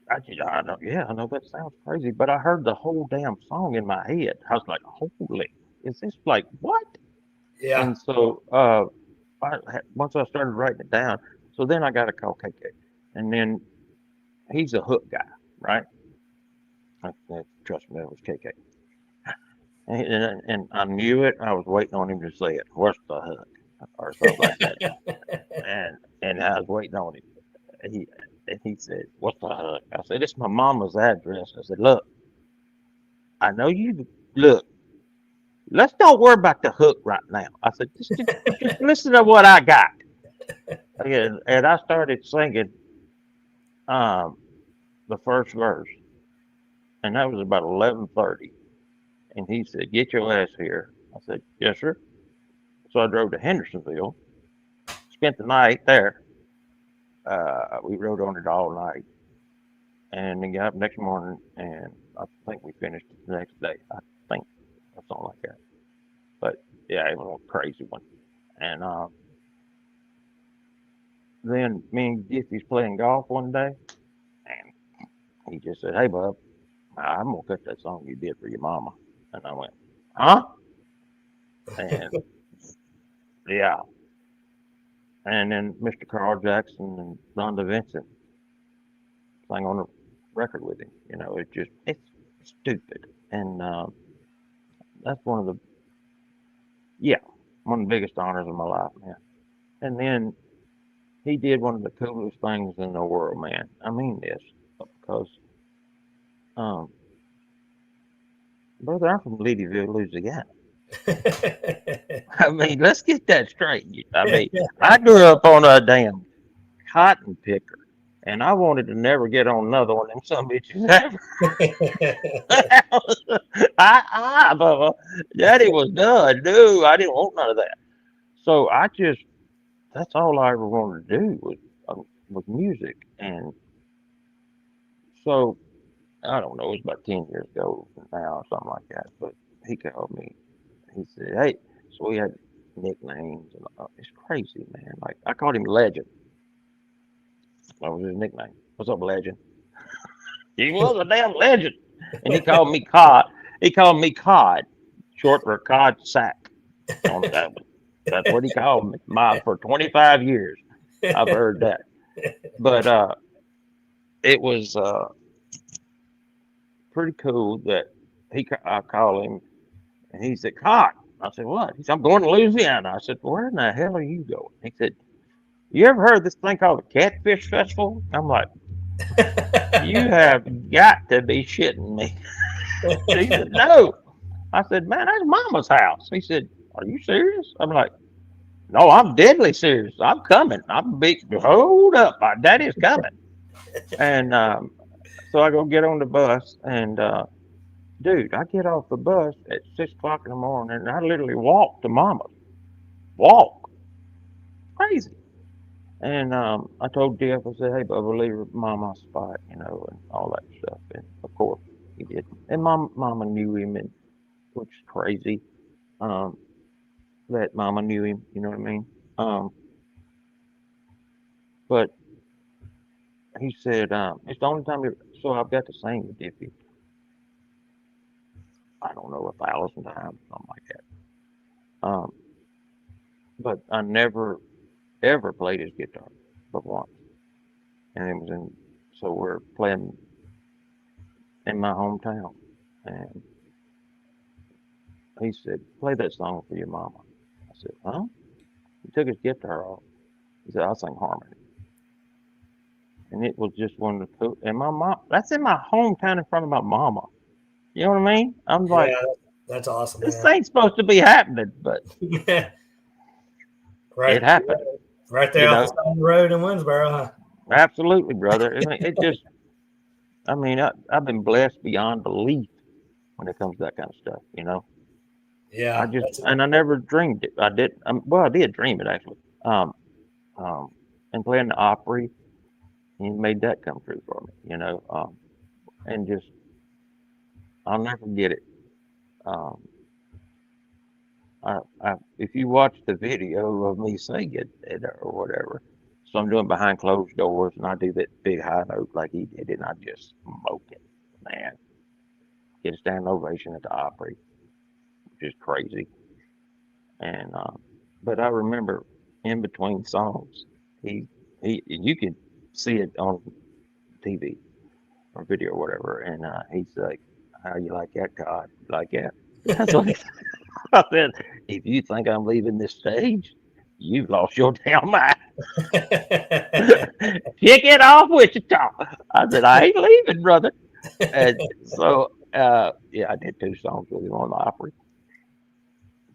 I know, yeah, I know that sounds crazy, but I heard the whole damn song in my head. I was like, holy, is this like what? Yeah. And so, once I started writing it down, so then I got to call KK, and then he's a hook guy, right? Trust me, that was KK, and I knew it. I was waiting on him to say it. What's the hook, or something like that, and I was waiting on him. He and he said, "What's the hook?" I said, "It's my mama's address." I said, "Look, I know you look. Let's don't worry about the hook right now." I said, just listen to what I got." And I started singing um, the first verse, and that was about 11:30. And he said, "Get your ass here." I said, "Yes, sir." So I drove to Hendersonville, spent the night there. We rode on it all night, and then got up next morning, and I think we finished it the next day. I think or something like that. But yeah, it was a crazy one. And then me and Jiffy's playing golf one day, and he just said, "Hey, bub, I'm gonna cut that song you did for your mama." And I went, "Huh?" And yeah, and then Mr. Carl Jackson and Rhonda Vincent sang on a record with him. You know, it's stupid, and that's yeah, one of the biggest honors of my life, man. And then he did one of the coolest things in the world, man. I mean this because, um, brother, I'm from Leadyville, Louisiana. I mean, let's get that straight. I mean, I grew up on a damn cotton picker, and I wanted to never get on another one of them some bitches ever. Bubba, Daddy was done. No, I didn't want none of that. So that's all I ever wanted to do was music. And so, I don't know, it was about 10 years ago now or something like that. But he called me. He said, "Hey," so we had nicknames. And it's crazy, man. Like, I called him Legend. That was his nickname. "What's up, Legend?" He was a damn legend. And he called me Cod. He called me Cod, short for Cod Sack. On that one. That's what he called me. For 25 years, I've heard that. But it was pretty cool that I call him, and he said, "Cod." I said, "What?" He said, "I'm going to Louisiana." I said, "Where in the hell are you going?" He said, "You ever heard of this thing called the Catfish Festival?" I'm like, "You have got to be shitting me." He said, "No." I said, "Man, that's Mama's house." He said, "Are you serious?" I'm like, "No, I'm deadly serious. I'm coming. I'm big. Hold up, my daddy's coming." And so I go get on the bus, and dude, I get off the bus at 6 o'clock in the morning, and I literally walk to Mama's. Walk, crazy. And I told Jeff, I said, "Hey, Bubba, leave Mama a spot, and all that stuff." And of course, he did. And Mama knew him, and which is crazy. Um, that Mama knew him. You know what I mean? Um, but he said, "It's the only time you." So I've got to sing with Diffie. I don't know, 1,000 times, something like that. But I never ever played his guitar, but once, and it was in. So we're playing in my hometown, and he said, "Play that song for your mama." I said, "Huh?" He took his guitar off. He said, "I'll sing harmony." And it was just one of the cool. And my mom, that's in my hometown in front of my mama. You know what I mean? I'm like, Yeah, that's awesome, this man. ain't supposed to be happening, but right, it happened. right there You off the know, side of the road in Winnsboro, huh? absolutely, brother. I mean, it just, I mean, I've been blessed beyond belief when it comes to that kind of stuff. I Yeah, just, that's and I never dreamed it. I did, well, I did dream it actually. Um, and playing the Opry, he made that come true for me. And just, I'll never forget it. Um, if you watch the video of me singing it or whatever, so I'm doing behind closed doors, and I do that big high note like he did, and I just smoke it, man. Get a standing ovation at the Opry, which is crazy. And but I remember in between songs, he you could see it on TV or video or whatever, and he's like, "How you like that, God? Like that?" That's what he said. I said, "If you think I'm leaving this stage, you've lost your damn mind. Kick it off, Wichita." I said, "I ain't leaving, brother." And so, yeah, I did 2 songs with him on the Opry.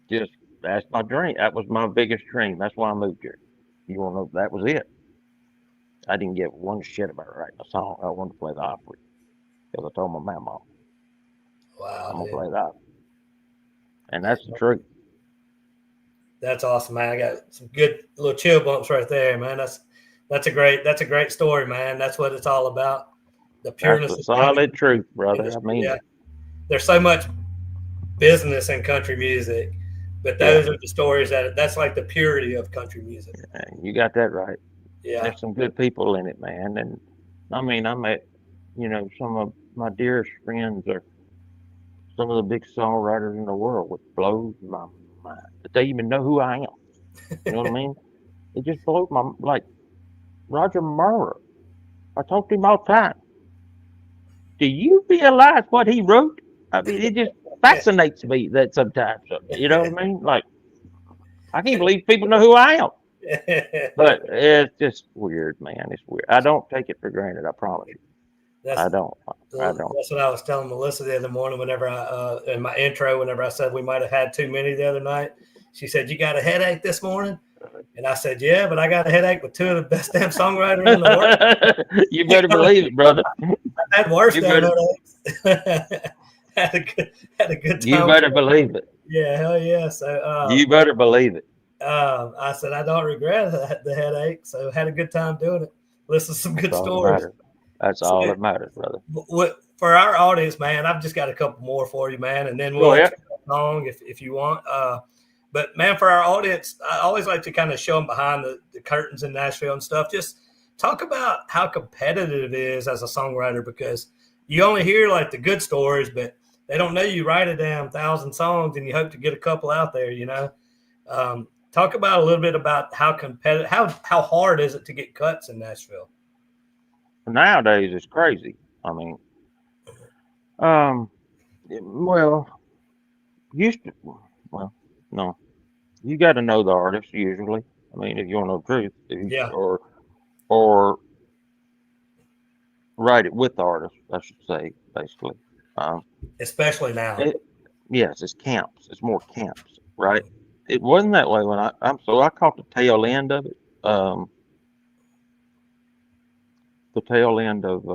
Just that's my dream. That was my biggest dream. That's why I moved here. You want to know? That was it. I didn't give one shit about writing a song. I wanted to play the Opry because I told my mama wow, I'm gonna dude. play the Opry, and that's the truth. That's awesome, man. I got some good little chill bumps right there, man. That's a great story, man. That's what it's all about. The That's pureness the of the country solid truth, brother. I industry. mean Yeah, it. there's so much business in country music, but Yeah, those are the stories that's like the purity of country music. you got that right. Yeah, There's some good people in it, man. And I mean, I met, some of my dearest friends are some of the big songwriters in the world, which blows my mind. That they even know who I am. You know what I mean? It just blows my like Roger Murrah. I talk to him all the time. Do you realize what he wrote? I mean, it just fascinates me that sometimes. You know what I mean? Like, I can't believe people know who I am. But it's just weird, man. It's weird. I don't take it for granted. I promise you. that's I don't. I don't. that's what I was telling Melissa the other morning. Whenever in my intro, whenever I said we might have had too many the other night, she said, "You got a headache this morning?" And I said, "Yeah, but I got a headache with two of the best damn songwriters in the world." You better believe it, brother. I had worse You damn better. headaches. had a good You time. better believe it. Yeah, hell yeah. So You better believe it. I said I don't regret the headache. So had a good time doing it. Listen to some That's good all that stories. matters. That's So, all that matters, brother. for our audience, man, I've just got a couple more for you, man, and then we'll Go let ahead. you go along if you want. But man, for our audience, I always like to kind of show them behind the curtains in Nashville and stuff. Just talk about how competitive it is as a songwriter because you only hear like the good stories, but they don't know you write a damn 1,000 songs and you hope to get a couple out there. Talk about a little bit about how competitive, how hard is it to get cuts in Nashville? Nowadays, it's crazy. I mean, um, well, used to, well, no, you got to know the artist usually. I mean, if you want to know the truth, Yeah, or write it with the artist, I should say, basically. Um, especially now. it, yes, it's camps. It's more camps, right? It wasn't that way when I caught the tail end of it. Um, the tail end of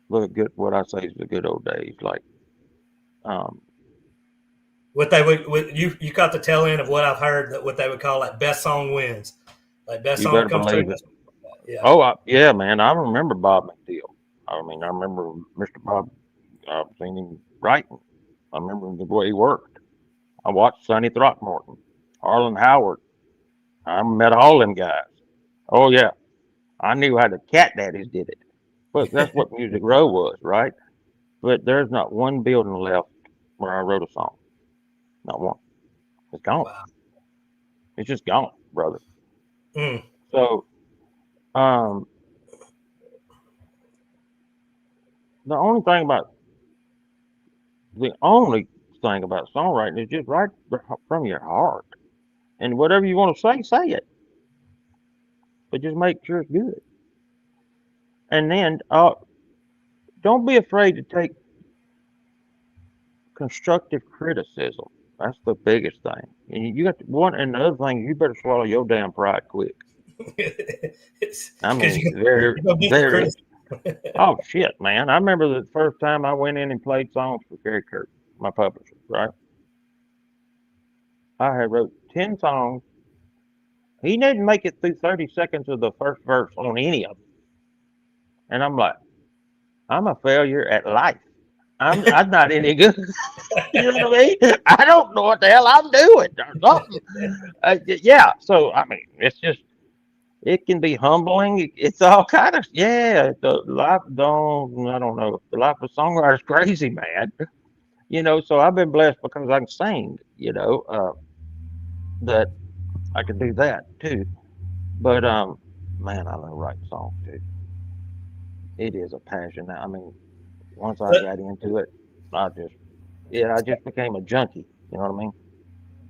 what I say is the good old days. Like, um, What they would you caught the tail end of what I've heard that what they would call like best song wins, like best you song better comes through. believe it. Yeah, Oh, yeah, man. I remember Bob McDill. I mean, I remember Mr. Bob. I've seen him writing. I remember the way he worked. I watched Sonny Throckmorton, Arlen Howard. I met all them guys. Oh yeah, I knew how the Cat Daddies did it. But that's what Music Row was, right? But there's not one building left where I wrote a song. Not one. It's gone. wow. It's just gone, brother. Mm. So, um, the only thing about the only thing about songwriting is just write from your heart, and whatever you want to say it. But just make sure it's good. And then, don't be afraid to take constructive criticism. That's the biggest thing. And you got one, and the other thing, you better swallow your damn pride quick. It's I because mean, you go get the very. criticism. Oh shit, man! I remember the first time I went in and played songs for Gary Kirk, my publisher. Right, I had wrote 10 songs. He didn't make it through 30 seconds of the first verse on any of them, and I'm like, I'm a failure at life. I'm not any good. You know what I mean? I don't know what the hell I'm doing or something. Yeah. So I mean, it's just it can be humbling. It's all kind of yeah. The life don't I don't know. The life of a songwriter is crazy, man. So I've been blessed because I can sing. That I can do that too. But man, I love writing songs too. It is a passion. I mean, once I got into it, I just I just became a junkie. You know what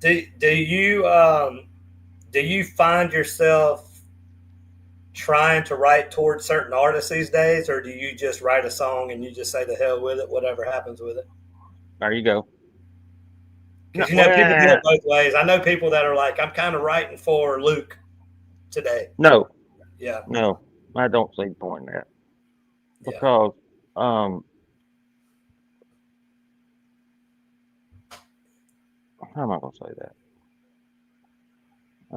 I mean? Do you find yourself trying to write towards certain artists these days, or do you just write a song and you just say the hell with it, whatever happens with it? There you go. No, Because people do well, it both ways. I know people that are like, I'm kind of writing for Luke today. no, Yeah, no, I don't see the point in that yeah. because um, how am I going to say that?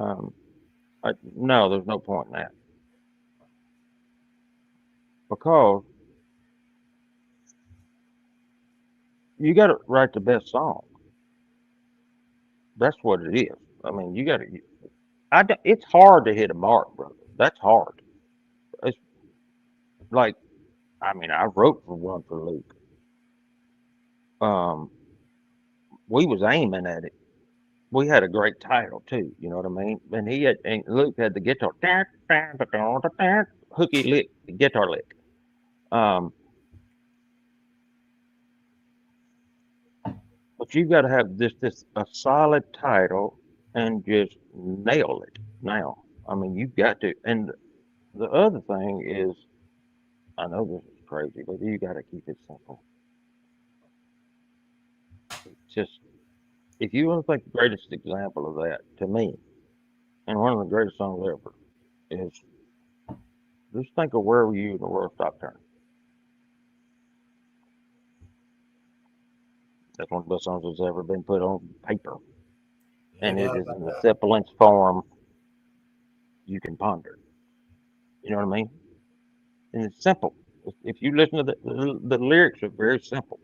Um, no, there's no point in that because you got to write the best song. That's what it is. I mean, you got to. It's hard to hit a mark, brother. That's hard. It's like, I mean, I wrote for one for Luke. Um, we was aiming at it. We had a great title too. You know what I mean? And Luke had the guitar, hooky lick, guitar lick. Um, but you've got to have this a solid title and just nail it. Now, I mean, you've got to. And the other thing is, I know this is crazy, but you got to keep it simple. Just if you want to think the greatest example of that to me, and one of the greatest songs ever, is just think of where were you in the world stopped turning. That's one of the best songs that's ever been put on paper, No and it doubt is about in the that. simplest form you can ponder. You know what I mean? And it's simple. If you listen to the lyrics are very simple,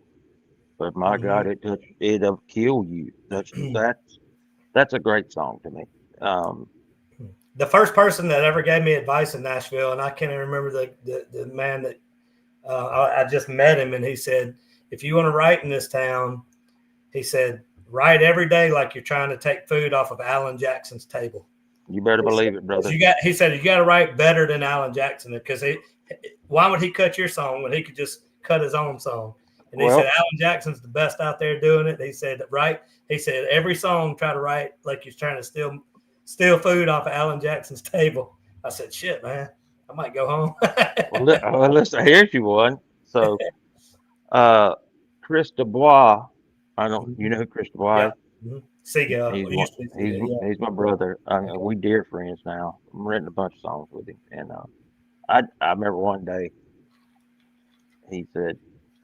but my God, Mhm. it'll kill you. That's a great song to me. Um, The first person that ever gave me advice in Nashville, and I can't even remember the man that I just met him, and he said, if you want to write in this town, he said, write every day like you're trying to take food off of Alan Jackson's table. you better He said, believe it, brother. he said you got to write better than Alan Jackson because why would he cut your song when he could just cut his own song? And he said Well, Alan Jackson's the best out there doing it. He said He said every song try to write like you're trying to steal food off of Alan Jackson's table. I said, shit, man, I might go home. listen, here's you one. So, uh, Chris Dubois, I don't, you know who Chris Dubois Yeah. is? Mm-hmm. Sega. He's Well, one. used to be Sega. Yeah. He's my brother. I mean, we dear friends now. I'm written a bunch of songs with him, and I remember one day he said,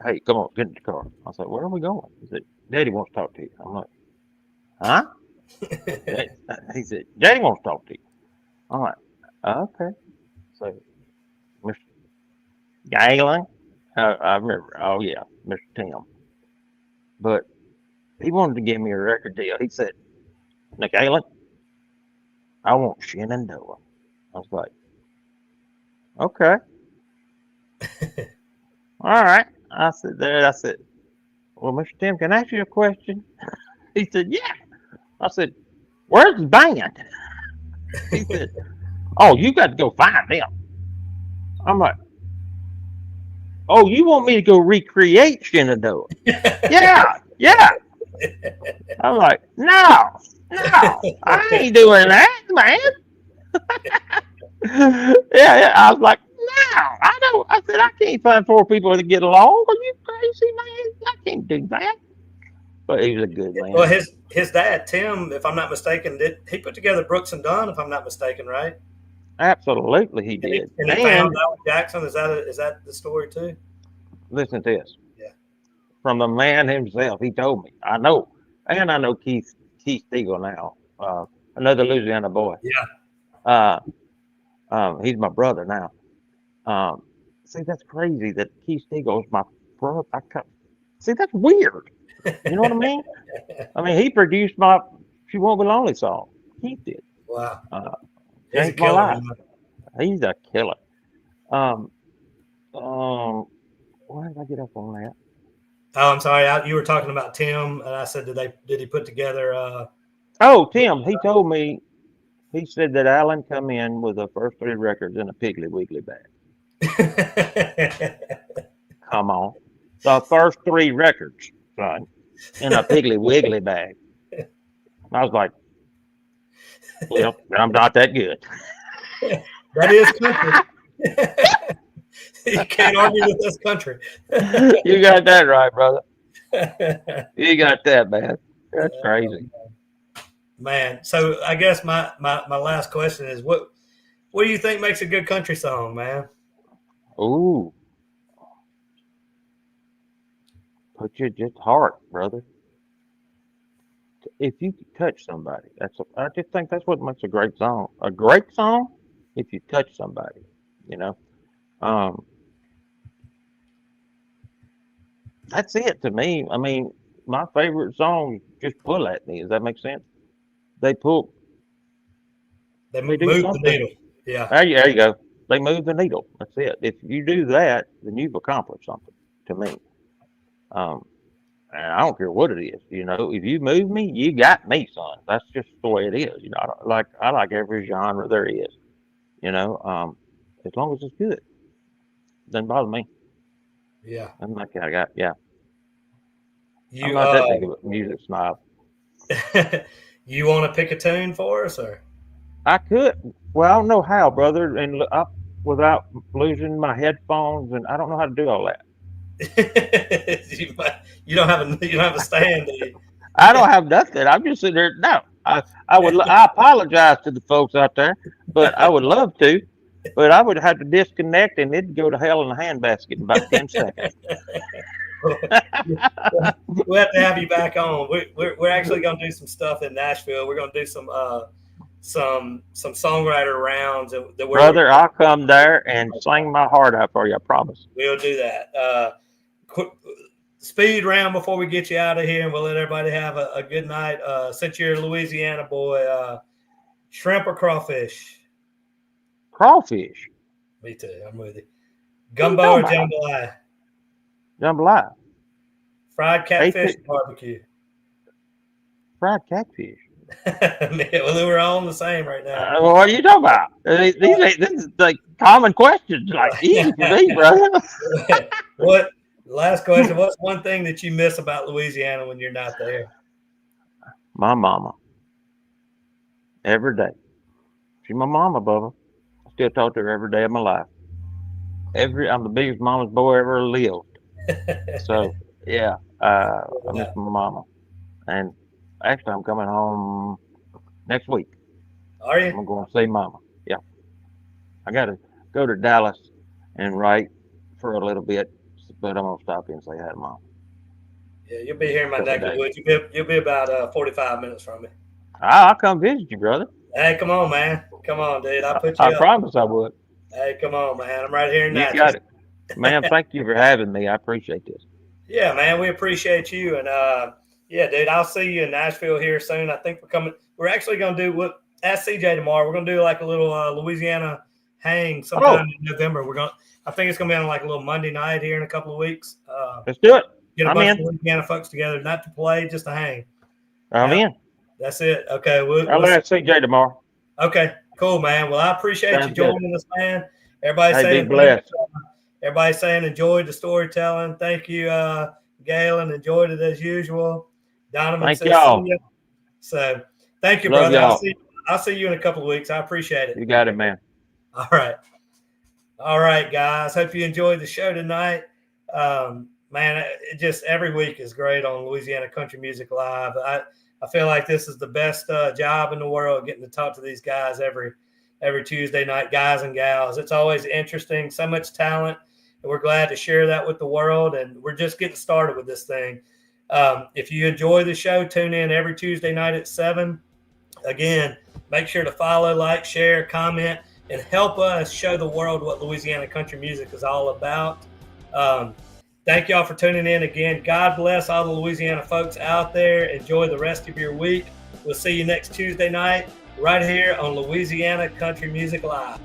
"Hey, come on, get in the car." I said, "Where are we going?" He said, "Daddy wants to talk to you." I'm like, "Huh?" He said, "Daddy wants to talk to you." I'm like, "Okay." So, Mr. Galen, I remember. Oh yeah, Mr. Tim. But he wanted to give me a record deal. He said, "Now, Galen, I want Shenandoah." I was like, "Okay, all right." I said, "Well, Mr. Tim, can I ask you a question?" He said, "Yeah." I said, "Where's the band?" He said, "Oh, you got to go find them." I'm like, "Oh, you want me to go recreate Shenandoah?" Yeah, yeah. I'm like, "No, no, I ain't doing that, man." Yeah. I was like, "No, I don't." I said, "I can't find four people to get along. Are you crazy, man? I can't do that." But he was a good Well, man. his dad Tim, if I'm not mistaken, did he put together Brooks and Dunn? If I'm not mistaken, right? Absolutely, he And did. he found And Alan Jackson. Is that the story too? listen to this Yeah. from the man himself. He told me, I know, and I know Keith Stegall now, another Louisiana boy. Yeah. Uh, he's my brother now. Um, see, that's crazy that Keith Stegall is my brother. See, that's weird. You know what I mean? I mean, he produced my "She Won't Be Lonely" song. Keith did. Wow. Uh, He's a changed my killer, life. man. He's a killer. Um, um, why did I get up on that? Oh, I'm sorry. You were talking about Tim, and I said, did he put together? Oh, Tim, he told me, he said that Alan come in with the first three records in a Piggly Wiggly bag. Come on. The first three records, son, in a Piggly Wiggly bag. I was like, well, I'm not that good. That is country. You can't argue with this country. You got that right, brother. You got that, man. That's crazy. Man, so I guess my last question is what do you think makes a good country song, man? Ooh, put your just heart, brother. If you could touch somebody, I just think that's what makes a great song. A great song, if you touch somebody, you know. Um, that's it to me. I mean, my favorite songs just pull at me. Does that make sense? They pull. They They do move the something. needle. Yeah, There you go. They move the needle. That's it. If you do that, then you've accomplished something to me. Um, and I don't care what it is. You know, if you move me, you got me, son. That's just the way it is. You know, I like every genre there is. You know, as long as it's good, doesn't bother me. yeah. I'm like, I got, yeah. I'm You not that big of a music snob. you want to pick a tune for us, or I could, well, I don't know how, brother, and without losing my headphones, and I don't know how to do all that. you, you don't have a stand, do you? I don't have nothing. I'm just sitting there. No, I apologize to the folks out there, but I would love to, but I would have to disconnect and it'd go to hell in a handbasket in about 10 seconds. We'll have to have you back on. We're actually going to do some stuff in Nashville. We're going to do some songwriter rounds that where we Brother, I'll come there and sing my heart out for you. I promise. we'll do that. Quick speed round before we get you out of here, and we'll let everybody have a good night. Since you're a Louisiana boy, shrimp or crawfish? Crawfish. Me too. I'm with you. What are you Gumbo or talking about? jambalaya? Jambalaya. Fried catfish AP, or barbecue? fried catfish. Well, we're all the same right now. What are you talking about? This is like common questions, like easy for me, brother. What? Last question. What's one thing that you miss about Louisiana when you're not there? My mama, every day. She's my mama, Bubba. I still talk to her every day of my life. I'm the biggest mama's boy ever lived. So yeah, I miss Yeah. my mama. And actually, I'm coming home next week. Are I'm you? gonna go and see mama. Yeah, I gotta go to Dallas and write for a little bit but I'm gonna stop in and say hi to Mom. Yeah, you'll be here in my Couple neck of days. woods. You'll be about 45 minutes from me. I'll come visit you, brother. Hey, come on, man. Come on, dude. I'll put you I up. promise I would. Hey, come on, man. I'm right here in You Nashville. got it, man. Thank you for having me. I appreciate this. Yeah, man. We appreciate you. And yeah, dude, I'll see you in Nashville here soon. I think we're coming. We're actually going to do ask CJ tomorrow. We're going to do like a little Louisiana hang sometime in November. I think it's going to be on like a little Monday night here in a couple of weeks. Let's do it. Get a I'm bunch in. of Louisiana folks together, not to play, just to hang. I'm in. That's it. Okay. I'll ask CJ tomorrow. Okay. Cool, man. Well, I appreciate you joining us, man. Everybody's saying, be blessed. Everybody's saying enjoyed the storytelling. Thank you, Galen. Enjoyed it as usual. Donovan Thank says, y'all. see ya. So thank you, Love brother. y'all. I'll see you in a couple of weeks. I appreciate it. You got it, man. All right. All right, guys. Hope you enjoyed the show tonight. Man, it just every week is great on Louisiana Country Music Live. I feel like this is the best job in the world, getting to talk to these guys every Tuesday night, guys and gals. It's always interesting, so much talent, and we're glad to share that with the world, and we're just getting started with this thing. If you enjoy the show, tune in every Tuesday night at 7. Again, make sure to follow, like, share, comment, and help us show the world what Louisiana country music is all about. Thank y'all for tuning in again. God bless all the Louisiana folks out there. Enjoy the rest of your week. We'll see you next Tuesday night right here on Louisiana Country Music Live.